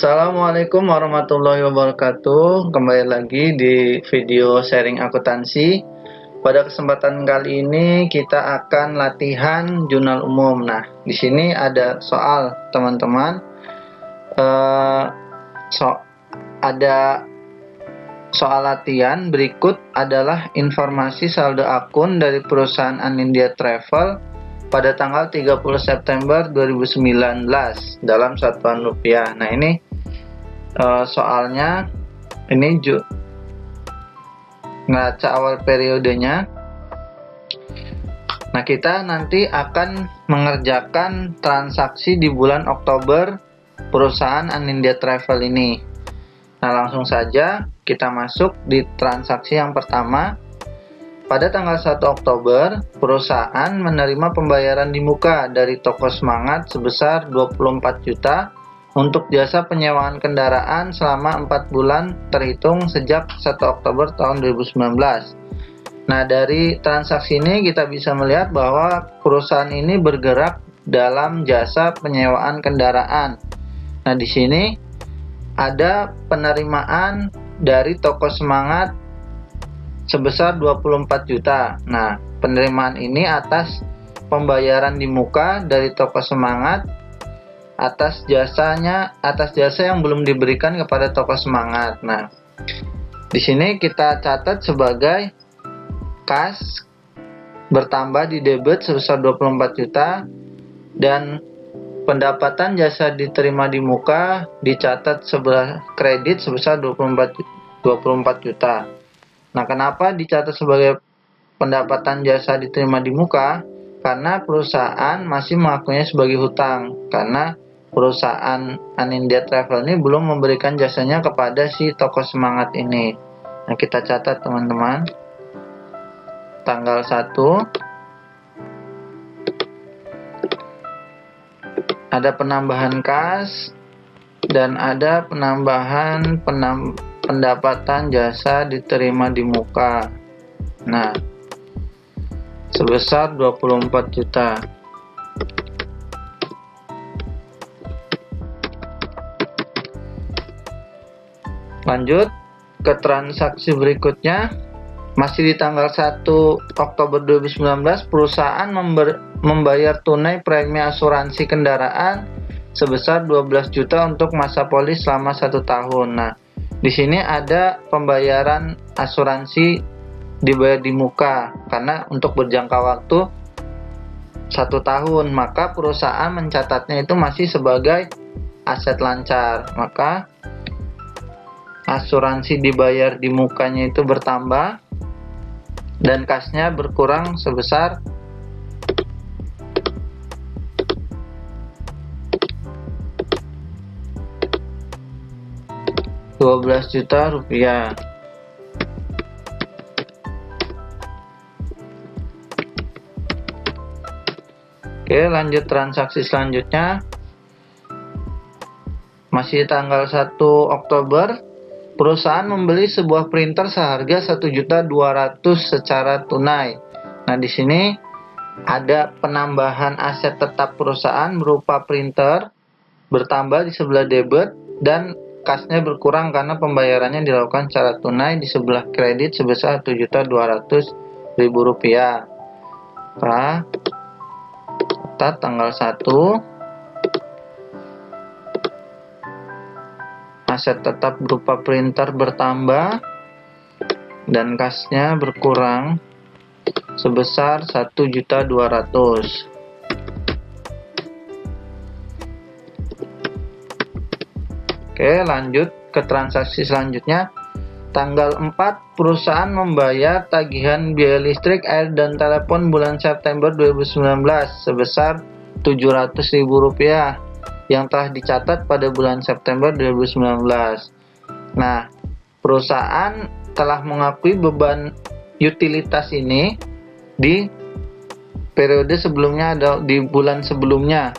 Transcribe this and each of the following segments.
Assalamualaikum warahmatullahi wabarakatuh. Kembali lagi di video sharing akuntansi. Pada kesempatan kali ini kita akan latihan jurnal umum. Nah, di sini ada soal teman-teman. Ada soal latihan berikut adalah informasi saldo akun dari perusahaan Anindya Travel pada tanggal 30 September 2019 dalam satuan rupiah. Nah, ini soalnya ini neraca awal periodenya. Nah, kita nanti akan mengerjakan transaksi di bulan Oktober perusahaan Anindya Travel ini. Nah, langsung saja kita masuk di transaksi yang pertama. Pada tanggal 1 Oktober, perusahaan menerima pembayaran di muka dari Toko Semangat sebesar 24 juta untuk jasa penyewaan kendaraan selama 4 bulan terhitung sejak 1 Oktober tahun 2019. Nah, dari transaksi ini kita bisa melihat bahwa perusahaan ini bergerak dalam jasa penyewaan kendaraan. Nah, di sini ada penerimaan dari Toko Semangat sebesar 24 juta. Nah, penerimaan ini atas pembayaran di muka dari Toko Semangat atas jasa yang belum diberikan kepada Toko Semangat. Nah, di sini kita catat sebagai kas bertambah di debit sebesar 24 juta dan pendapatan jasa diterima di muka dicatat sebelah kredit sebesar 24 juta. Nah, kenapa dicatat sebagai pendapatan jasa diterima di muka? Karena perusahaan masih mengakuinya sebagai hutang. Karena perusahaan Anindya Travel ini belum memberikan jasanya kepada si Toko Semangat ini. Nah, kita catat teman-teman. Tanggal 1 ada penambahan kas dan ada penambahan pendapatan jasa diterima di muka. Nah, sebesar 24 juta. Lanjut ke transaksi berikutnya. Masih di tanggal 1 Oktober 2019, perusahaan membayar tunai premi asuransi kendaraan sebesar 12 juta untuk masa polis selama 1 tahun. Nah, di sini ada pembayaran asuransi dibayar di muka karena untuk berjangka waktu 1 tahun, maka perusahaan mencatatnya itu masih sebagai aset lancar. Maka asuransi dibayar di mukanya itu bertambah dan kasnya berkurang sebesar Rp12 juta. Oke, lanjut transaksi selanjutnya. Masih tanggal 1 Oktober, perusahaan membeli sebuah printer seharga 1.200.000 secara tunai. Nah, di sini ada penambahan aset tetap perusahaan berupa printer bertambah di sebelah debit dan kasnya berkurang karena pembayarannya dilakukan secara tunai di sebelah kredit sebesar Rp7.200.000. Kita tanggal 1. Aset tetap berupa printer bertambah dan kasnya berkurang sebesar Rp1.200.000. Oke, lanjut ke transaksi selanjutnya. Tanggal 4, perusahaan membayar tagihan biaya listrik, air, dan telepon bulan September 2019 sebesar Rp700.000 yang telah dicatat pada bulan September 2019. Nah, perusahaan telah mengakui beban utilitas ini di periode sebelumnya, di bulan sebelumnya.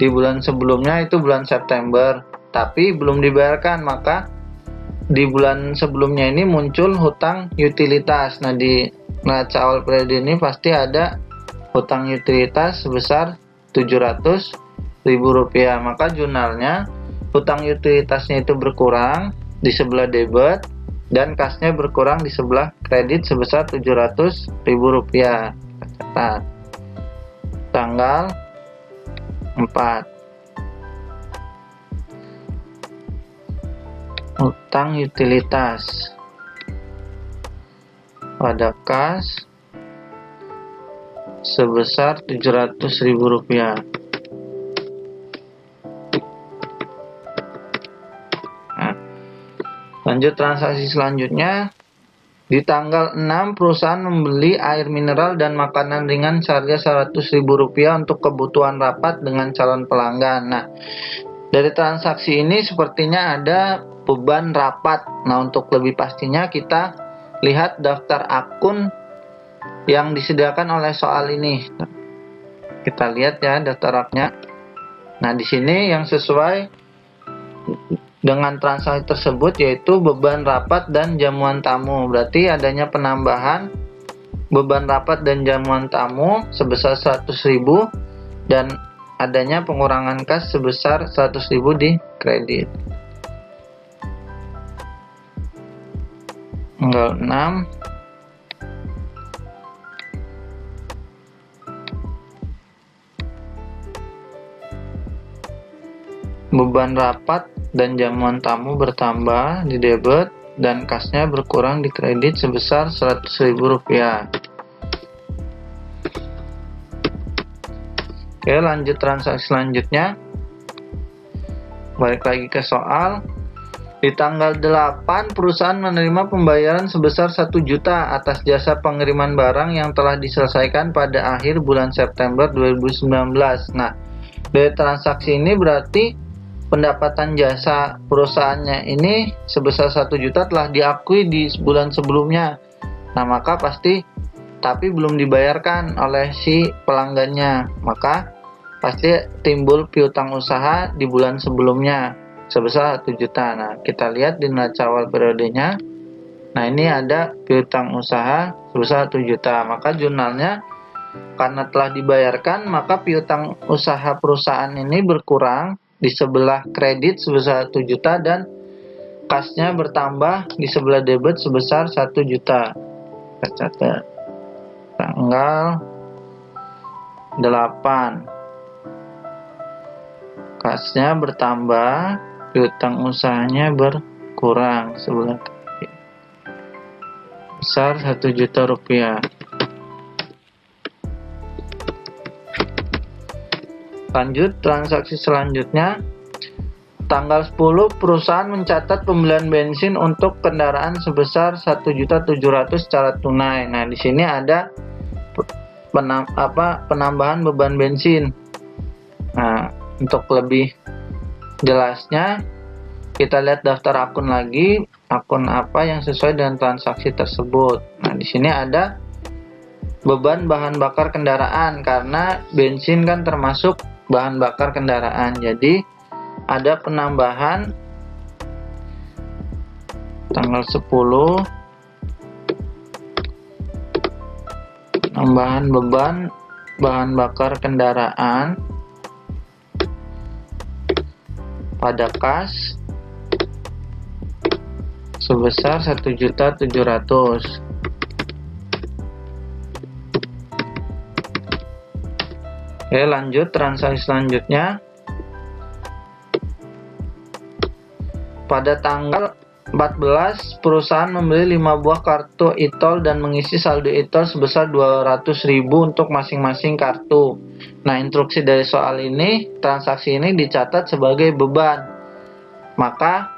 Di bulan sebelumnya itu bulan September, tapi belum dibayarkan, maka di bulan sebelumnya ini muncul hutang utilitas. Nah, di neraca awal periode ini pasti ada hutang utilitas sebesar Rp700.000, maka jurnalnya utang utilitasnya itu berkurang di sebelah debit dan kasnya berkurang di sebelah kredit sebesar Rp700.000. Catat tanggal 4. Utang utilitas pada kas sebesar Rp700.000. Lanjut transaksi selanjutnya. Di tanggal 6 perusahaan membeli air mineral dan makanan ringan seharga Rp100.000 untuk kebutuhan rapat dengan calon pelanggan. Nah, dari transaksi ini sepertinya ada beban rapat. Nah, untuk lebih pastinya kita lihat daftar akun yang disediakan oleh soal ini. Kita lihat ya daftar akunnya. Nah, di sini yang sesuai dengan transaksi tersebut yaitu beban rapat dan jamuan tamu. Berarti adanya penambahan beban rapat dan jamuan tamu sebesar Rp100.000 dan adanya pengurangan kas sebesar Rp100.000 di kredit. Tanggal 6. Beban rapat dan jamuan tamu bertambah di debit dan kasnya berkurang di kredit sebesar Rp100.000. Oke, lanjut transaksi selanjutnya. Balik lagi ke soal. Di tanggal 8 perusahaan menerima pembayaran sebesar 1 juta atas jasa pengiriman barang yang telah diselesaikan pada akhir bulan September 2019. Nah, dari transaksi ini berarti pendapatan jasa perusahaannya ini sebesar 1 juta telah diakui di bulan sebelumnya. Nah, maka pasti tapi belum dibayarkan oleh si pelanggannya. Maka pasti timbul piutang usaha di bulan sebelumnya sebesar 1 juta. Nah, kita lihat di neraca awal periodenya. Nah, ini ada piutang usaha sebesar 1 juta. Maka jurnalnya karena telah dibayarkan, maka piutang usaha perusahaan ini berkurang di sebelah kredit sebesar 1 juta dan kasnya bertambah di sebelah debit sebesar 1 juta. Kita catat tanggal 8. Kasnya bertambah, piutang usahanya berkurang sebelah kredit besar Rp1 juta. Lanjut transaksi selanjutnya. Tanggal 10 perusahaan mencatat pembelian bensin untuk kendaraan sebesar Rp1.700.000 secara tunai. Nah, di sini ada penambahan beban bensin. Nah, untuk lebih jelasnya kita lihat daftar akun lagi, akun apa yang sesuai dengan transaksi tersebut. Nah, di sini ada beban bahan bakar kendaraan karena bensin kan termasuk bahan bakar kendaraan. Jadi ada penambahan tanggal 10, penambahan beban bahan bakar kendaraan pada kas sebesar Rp1.700.000. Oke, lanjut transaksi selanjutnya. Pada tanggal 14, perusahaan membeli 5 buah kartu e-tol dan mengisi saldo e-tol sebesar Rp200.000 untuk masing-masing kartu. Nah, instruksi dari soal ini, transaksi ini dicatat sebagai beban. Maka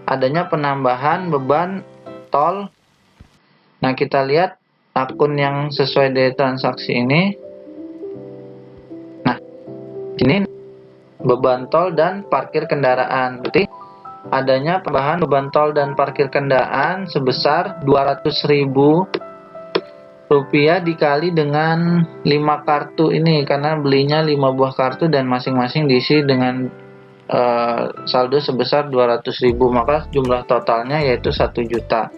adanya penambahan beban tol. Nah, kita lihat akun yang sesuai dari transaksi ini. Ini beban tol dan parkir kendaraan. Berarti adanya tambahan beban tol dan parkir kendaraan sebesar Rp200.000 dikali dengan 5 kartu ini, karena belinya 5 buah kartu dan masing-masing diisi dengan saldo sebesar Rp200.000. Maka jumlah totalnya yaitu 1 juta.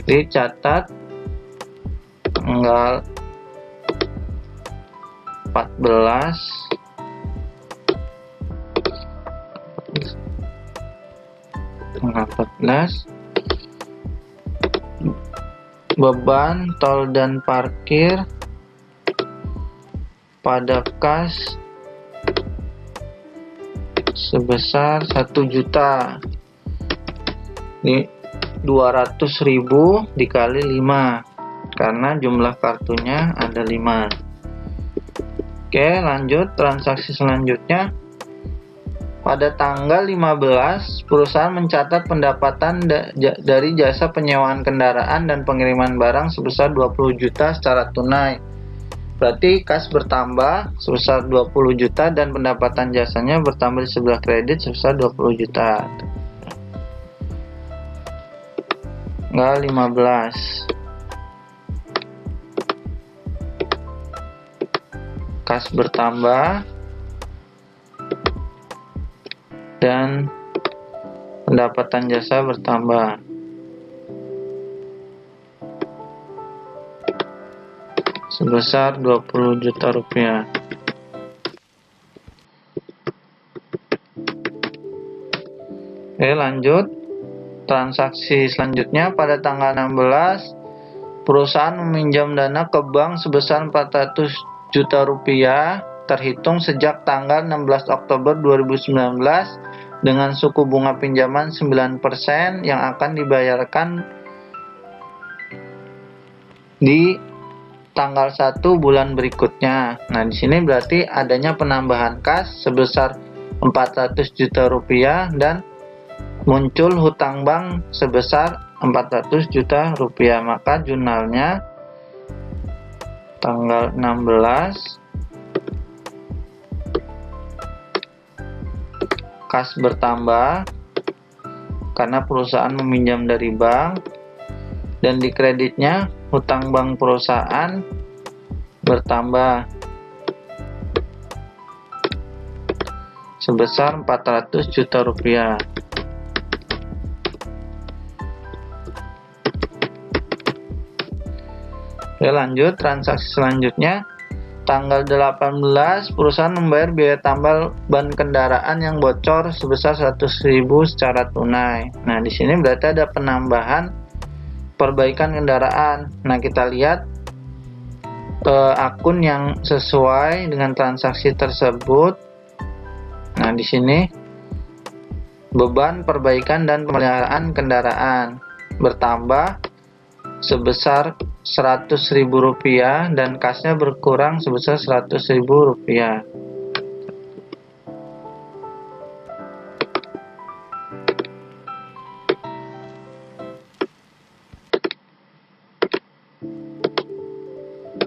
Dicatat tanggal 14 tanggal 14. Beban tol dan parkir pada kas sebesar 1 juta. Ini 200.000 dikali 5 karena jumlah kartunya ada 5. Oke, lanjut transaksi selanjutnya. Pada tanggal 15, perusahaan mencatat pendapatan dari jasa penyewaan kendaraan dan pengiriman barang sebesar 20 juta secara tunai. Berarti kas bertambah sebesar 20 juta dan pendapatan jasanya bertambah di sebelah kredit sebesar 20 juta. Tanggal 15. Kas bertambah dan pendapatan jasa bertambah. Sebesar 20 juta rupiah. Oke, lanjut. Transaksi selanjutnya pada tanggal 16, perusahaan meminjam dana ke bank sebesar 400 juta rupiah terhitung sejak tanggal 16 Oktober 2019 dengan suku bunga pinjaman 9% yang akan dibayarkan di tanggal 1 bulan berikutnya. Nah, di sini berarti adanya penambahan kas sebesar 400 juta rupiah dan muncul hutang bank sebesar 400 juta rupiah. Maka jurnalnya tanggal 16 kas bertambah karena perusahaan meminjam dari bank, dan di kreditnya hutang bank perusahaan bertambah sebesar 400 juta rupiah. Oke, lanjut transaksi selanjutnya. Tanggal 18, perusahaan membayar biaya tambal ban kendaraan yang bocor sebesar 100.000 secara tunai. Nah, di sini berarti ada penambahan perbaikan kendaraan. Nah, kita lihat akun yang sesuai dengan transaksi tersebut. Nah, di sini beban perbaikan dan pemeliharaan kendaraan bertambah sebesar 100.000 rupiah dan kasnya berkurang sebesar 100.000 rupiah.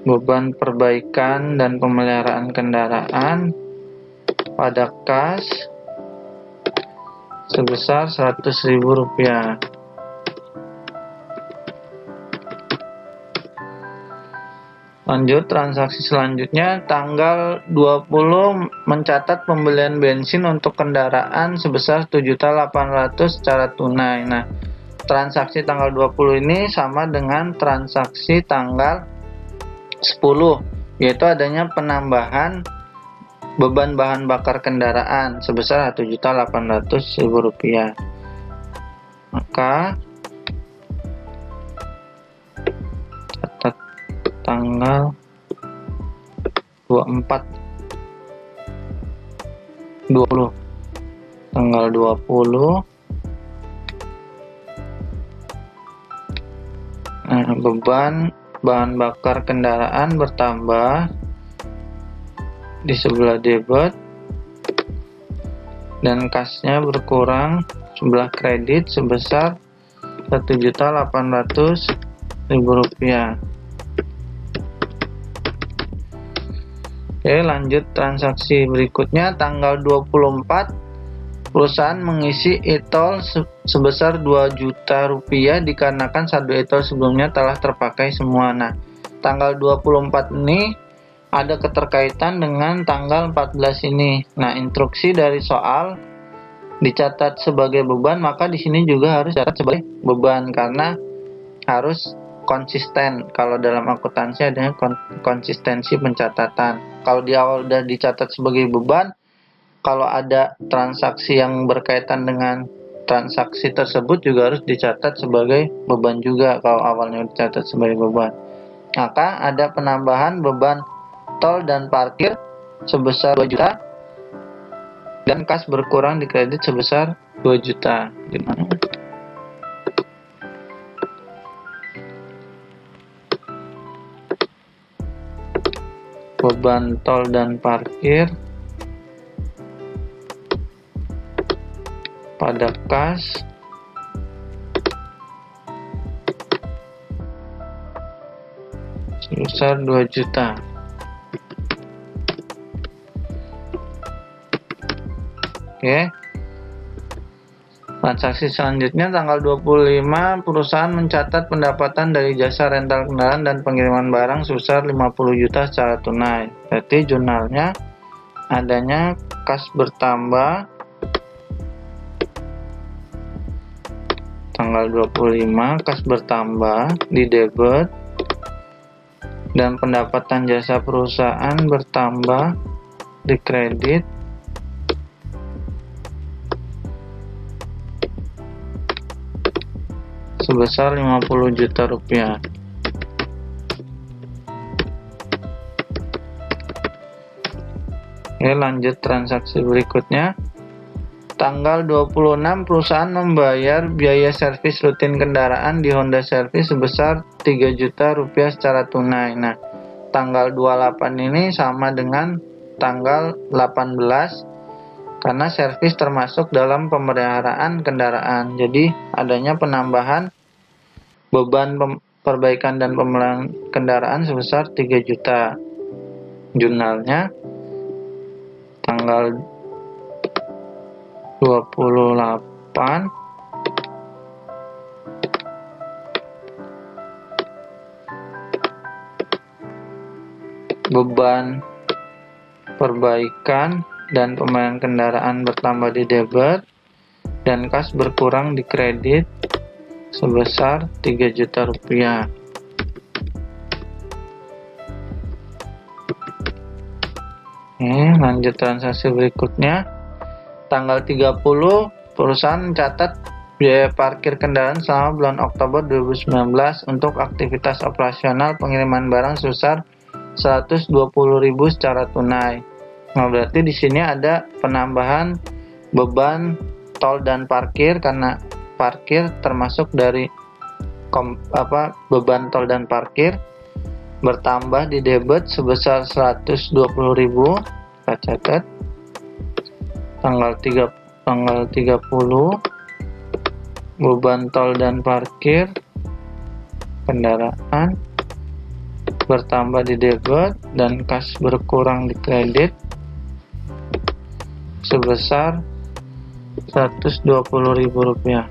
Beban perbaikan dan pemeliharaan kendaraan pada kas sebesar 100.000 rupiah. Lanjut transaksi selanjutnya, tanggal 20 mencatat pembelian bensin untuk kendaraan sebesar 7.800 secara tunai. Nah, transaksi tanggal 20 ini sama dengan transaksi tanggal 10, yaitu adanya penambahan beban bahan bakar kendaraan sebesar 7.800.000 rupiah. Maka tanggal 20 tanggal 20 beban bahan bakar kendaraan bertambah di sebelah debit dan kasnya berkurang sebelah kredit sebesar 1.800.000 rupiah. Oke, lanjut transaksi berikutnya. Tanggal 24, perusahaan mengisi e-tol sebesar 2 juta rupiah dikarenakan saldo e-tol sebelumnya telah terpakai semua. Nah, tanggal 24 ini ada keterkaitan dengan tanggal 14 ini. Nah, instruksi dari soal dicatat sebagai beban, maka di sini juga harus dicatat sebagai beban karena harus konsisten. Kalau dalam akuntansi adanya konsistensi pencatatan. Kalau di awal udah dicatat sebagai beban, kalau ada transaksi yang berkaitan dengan transaksi tersebut juga harus dicatat sebagai beban juga kalau awalnya dicatat sebagai beban. Maka ada penambahan beban tol dan parkir sebesar 2 juta dan kas berkurang di kredit sebesar 2 juta. Beban tol dan parkir pada kas sebesar 2 juta. Oke. Transaksi selanjutnya tanggal 25 perusahaan mencatat pendapatan dari jasa rental kendaraan dan pengiriman barang sebesar 50 juta secara tunai. Berarti jurnalnya adanya kas bertambah tanggal 25, kas bertambah di debit dan pendapatan jasa perusahaan bertambah di kredit sebesar 50 juta rupiah. Oke, lanjut transaksi berikutnya. Tanggal 26 perusahaan membayar biaya servis rutin kendaraan di Honda Service sebesar 3 juta rupiah secara tunai. Nah, tanggal 28 ini sama dengan tanggal 18 karena servis termasuk dalam pemeliharaan kendaraan. Jadi, adanya penambahan beban perbaikan dan pemeliharaan kendaraan sebesar 3 juta. Jurnalnya tanggal 28 beban perbaikan dan pemeliharaan kendaraan bertambah di debit dan kas berkurang di kredit sebesar 3 juta rupiah. Lanjut transaksi berikutnya. Tanggal 30 perusahaan mencatat biaya parkir kendaraan selama bulan Oktober 2019 untuk aktivitas operasional pengiriman barang sebesar 120.000 secara tunai. Nah, berarti di sini ada penambahan beban tol dan parkir karena parkir termasuk dari beban tol dan parkir bertambah di debit sebesar 120.000. Kita catat tanggal 30 beban tol dan parkir kendaraan bertambah di debit dan kas berkurang di kredit sebesar 120.000 rupiah.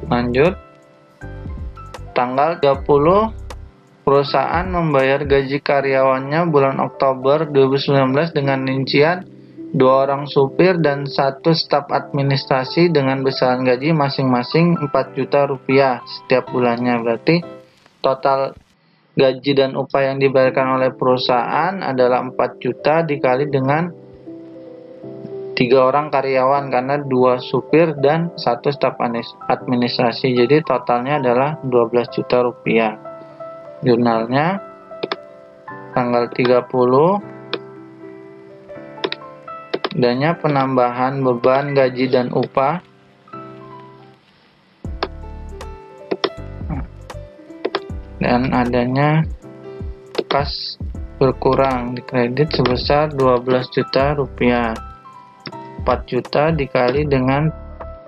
Lanjut, tanggal 30 perusahaan membayar gaji karyawannya bulan Oktober 2019 dengan rincian 2 orang supir dan 1 staf administrasi dengan besaran gaji masing-masing 4 juta rupiah setiap bulannya. Berarti total gaji dan upah yang dibayarkan oleh perusahaan adalah 4 juta dikali dengan 3 orang karyawan karena 2 supir dan 1 staf administrasi. Jadi totalnya adalah 12 juta rupiah. Jurnalnya tanggal 30 adanya penambahan beban gaji dan upah dan adanya kas berkurang di kredit sebesar 12 juta rupiah. 4 juta dikali dengan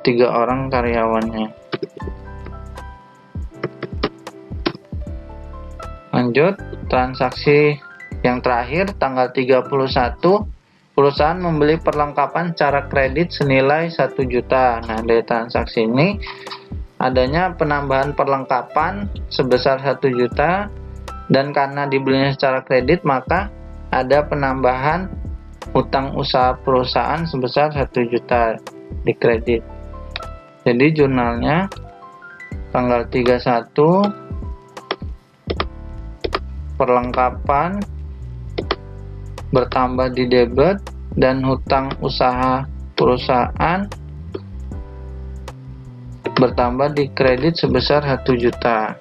3 orang karyawannya. Lanjut, transaksi yang terakhir tanggal 31 perusahaan membeli perlengkapan secara kredit senilai 1 juta. Nah, dari transaksi ini adanya penambahan perlengkapan sebesar 1 juta dan karena dibelinya secara kredit maka ada penambahan utang usaha perusahaan sebesar 1 juta di kredit. Jadi jurnalnya tanggal 31 perlengkapan bertambah di debit dan hutang usaha perusahaan bertambah di kredit sebesar 1 juta.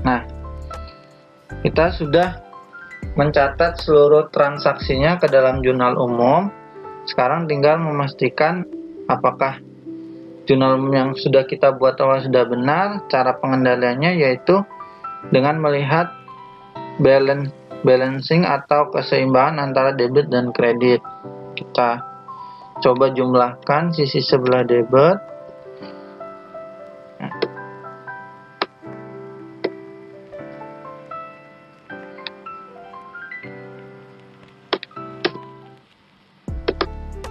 Nah, kita sudah mencatat seluruh transaksinya ke dalam jurnal umum. Sekarang tinggal memastikan apakah jurnal umum yang sudah kita buat awal sudah benar. Cara pengendaliannya yaitu dengan melihat balancing atau keseimbangan antara debit dan kredit. Kita coba jumlahkan sisi sebelah debit.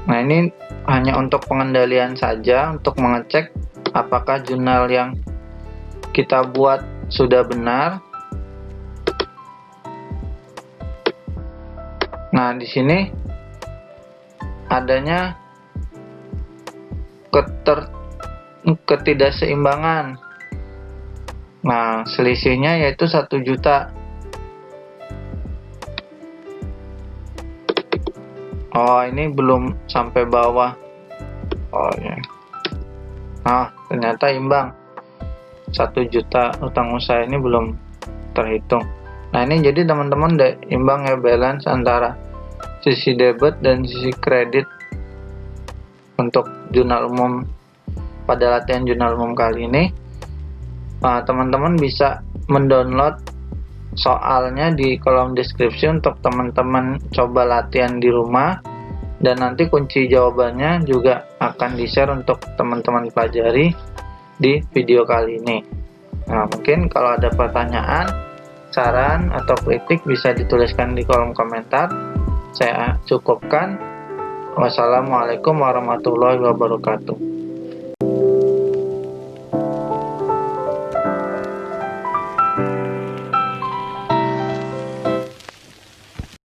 Nah, ini hanya untuk pengendalian saja, untuk mengecek apakah jurnal yang kita buat sudah benar. Nah, di sini adanya ketidakseimbangan. Nah, selisihnya yaitu 1 juta. Oh, ini belum sampai bawah. Oh ya. Nah, ternyata imbang. 1 juta utang usaha ini belum terhitung. Nah, ini jadi teman-teman imbang ya, balance antara sisi debit dan sisi kredit untuk jurnal umum pada latihan jurnal umum kali ini. Teman-teman bisa mendownload soalnya di kolom deskripsi untuk teman-teman coba latihan di rumah, dan nanti kunci jawabannya juga akan di-share untuk teman-teman pelajari di video kali ini. Nah, mungkin kalau ada pertanyaan, saran, atau kritik bisa dituliskan di kolom komentar. Saya cukupkan. Wassalamualaikum warahmatullahi wabarakatuh.